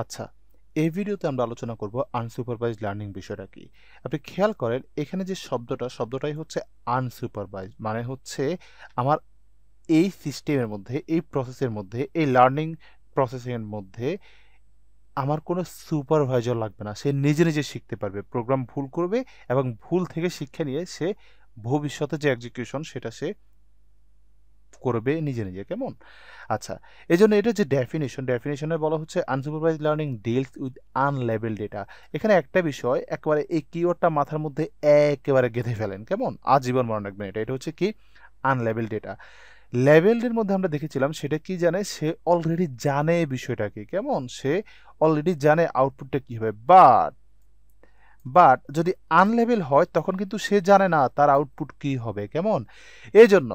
আচ্ছা, এই ভিডিওতে আমরা আলোচনা করব আনসুপারভাইজড লার্নিং বিষয়টা কি। আপনি খেয়াল করেন এখানে যে শব্দটাই হচ্ছে আনসুপারভাইজড। মানে হচ্ছে আমার এই সিস্টেমের মধ্যে, এই প্রসেসের মধ্যে, এই লার্নিং প্রসেসিং এর মধ্যে আমার কোনো সুপারভাইজার লাগবে না। সে নিজে, নিজে শিখতে পারবে। প্রোগ্রাম ভুল করবে এবং ভুল থেকে শিক্ষা নিয়ে সে ভবিষ্যতে যে এক্সিকিউশন সেটা সে করবে নিজে, নিজে। কেমন? আচ্ছা, এজন্য এটা যে ডেফিনিশনে বলা হচ্ছে unsupervised learning deals with unlabelled data. এখানে একটা বিষয় একেবারে এই কিওয়ার্ডটা মাথার মধ্যে একেবারে গেঁথে ফেলেন। কেমন? আজীবন মনে রাখবেন এটা। এটা হচ্ছে কি? আনলেবেলড ডেটা। লেবেলড এর মধ্যে আমরা দেখেছিলাম সেটা কি জানে? সে অলরেডি জানে বিষয়টা কি। কেমন? সে অলরেডি জানে আউটপুটটা কি হবে। বাট যদি আনলেবেল হয় তখন কিন্তু সে জানে না তার আউটপুট কি হবে। কেমন? এজন্য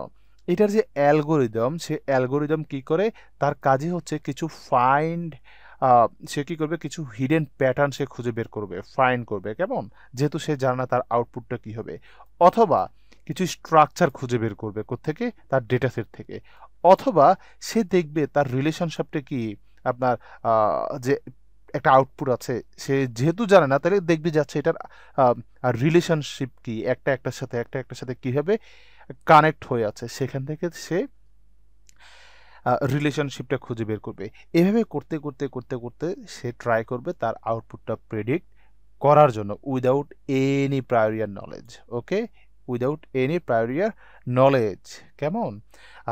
এটার যে অ্যালগরিদম সে অ্যালগরিদম কি করে তার কাজই হচ্ছে কিছু ফাইন্ড সে কি করবে কিছু হিডেন প্যাটার্ন সে খুঁজে বের করবে ফাইন্ড করবে। কেমন? যেহেতু সে জানে না তার আউটপুটটা কি হবে। অথবা কিছু স্ট্রাকচার খুঁজে বের করবে কোত্থেকে তার ডেটা সেট থেকে। অথবা সে দেখবে তার রিলেশনশিপটা কি আপনার যে একটা আউটপুট আছে সে যেহেতু জানে না তাহলে দেখবে যাচ্ছে এটার রিলেশনশিপ কি একটা একটার সাথে কিভাবে কানেক্ট হয়ে আছে সেখান থেকে সে রিলেশনশিপটা খুঁজে বের করবে। এভাবে করতে করতে করতে করতে সে ট্রাই করবে তার আউটপুটটা প্রেডিক্ট করার জন্য উইদাউট এনি প্রায়োরিয়ার নলেজ। ওকে, উইদাউট এনি প্রায়োরিয়ার নলেজ। কেমন?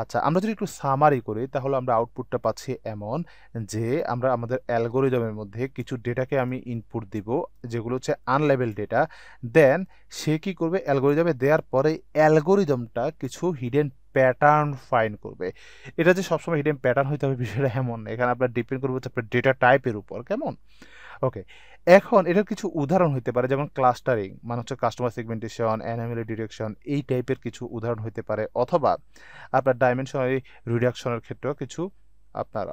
আচ্ছা, আমরা যদি একটু সামারি করি তাহলে আমরা আউটপুটটা পাচ্ছি এমন যে আমরা আমাদের অ্যালগোরিদমের মধ্যে কিছু ডেটাকে আমি ইনপুট দিব যেগুলো হচ্ছে আনলেবেল ডেটা। দেন সে কি করবে অ্যালগোরিদমে দেওয়ার পরে অ্যালগোরিদমটা কিছু হিডেন প্যাটার্ন ফাইন্ড করবে। এটা যে সবসময় হিডেন প্যাটার্ন হইতে হবে বিষয়টা এমন না। এখানে আপনার ডিপেন্ড করবে হচ্ছে আপনার ডেটা টাইপের উপর। কেমন? ওকে, এখন এটার কিছু উদাহরণ হইতে পারে যেমন ক্লাস্টারিং মানে হচ্ছে কাস্টমার সেগমেন্টেশন, অ্যানোমালি ডিটেকশন এই টাইপের কিছু উদাহরণ হইতে পারে। অথবা আপনার ডাইমেনশনারি রিডাকশনের ক্ষেত্রেও কিছু আপনার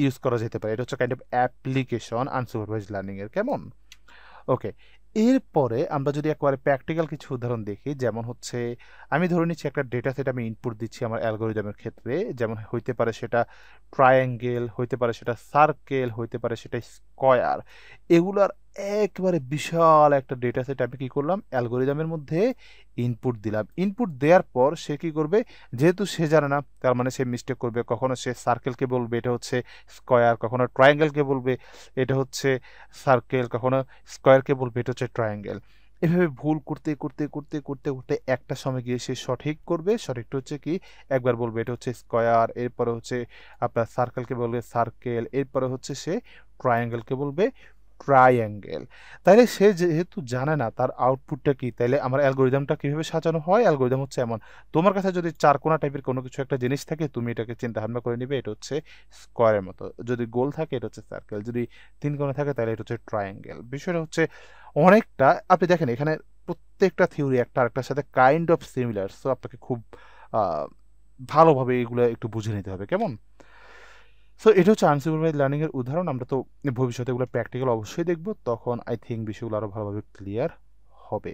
ইউজ করা যেতে পারে। এটা হচ্ছে kind of application unsupervised learning এর। কেমন? ওকে, এরপরে আমরা যদি একেবারে প্র্যাকটিক্যাল কিছু উদাহরণ দেখি যেমন হচ্ছে আমি ধরে নিচ্ছি একটা ডেটা সেট আমি ইনপুট দিচ্ছি আমার অ্যালগোরিদমের ক্ষেত্রে। যেমন হইতে পারে সেটা ট্রায়াঙ্গেল, হইতে পারে সেটা সার্কেল, হইতে পারে সেটা স্কয়ার। এগুলার একেবারে বিশাল একটা ডেটা সেট আমি কি করলাম অ্যালগোরিদমের মধ্যে ইনপুট দিলাম। ইনপুট দেওয়ার পর সে কি করবে যেহেতু সে জানে না তার মানে সে মিস্টেক করবে। কখনো সে সার্কেলকে বলবে এটা হচ্ছে স্কয়ার, কখনো ট্রায়াঙ্গেলকে বলবে এটা হচ্ছে সার্কেল, কখনো স্কয়ারকে বলবে এটা হচ্ছে ট্রায়াঙ্গেল। এভাবে ভুল করতে করতে করতে করতে করতে একটা সময় গিয়ে সে সঠিক করবে। সঠিকটা হচ্ছে কি একবার বলবে এটা হচ্ছে স্কয়ার, এরপরে হচ্ছে আপনার সার্কেলকে বলবে সার্কেল, এরপরে হচ্ছে সে ট্রায়াঙ্গেলকে বলবে ট্রায়াঙ্গেল। তাইলে সে যেহেতু জানে না তার আউটপুটটা কি তাইলে আমার অ্যালগোরিদমটা কিভাবে সাজানো হয় অ্যালগোরিদম হচ্ছে এমন তোমার কাছে যদি চারকোনা টাইপের কোনো কিছু একটা জিনিস থাকে তুমি এটাকে চিন্তা ভাবনা করে নিবে এটা হচ্ছে স্কয়ারের মতো, যদি গোল থাকে এটা হচ্ছে সার্কেল, যদি তিন কোণা থাকে তাহলে এটা হচ্ছে ট্রায়াঙ্গেল। বিষয়টা হচ্ছে অনেকটা আপনি দেখেন এখানে প্রত্যেকটা থিওরি একটা আরেকটার সাথে কাইন্ড অফ সিমিলার। সো আপনাকে খুব আহ, ভালোভাবে এগুলো একটু বুঝে নিতে হবে। কেমন? সো এটা হচ্ছে আনসুপারভাইজ লার্নিং এর উদাহরণ। আমরা তো ভবিষ্যতে এগুলো প্র্যাকটিক্যাল অবশ্যই দেখব, তখন আই থিঙ্ক বিষয়গুলো আরো ভালোভাবে ক্লিয়ার হবে।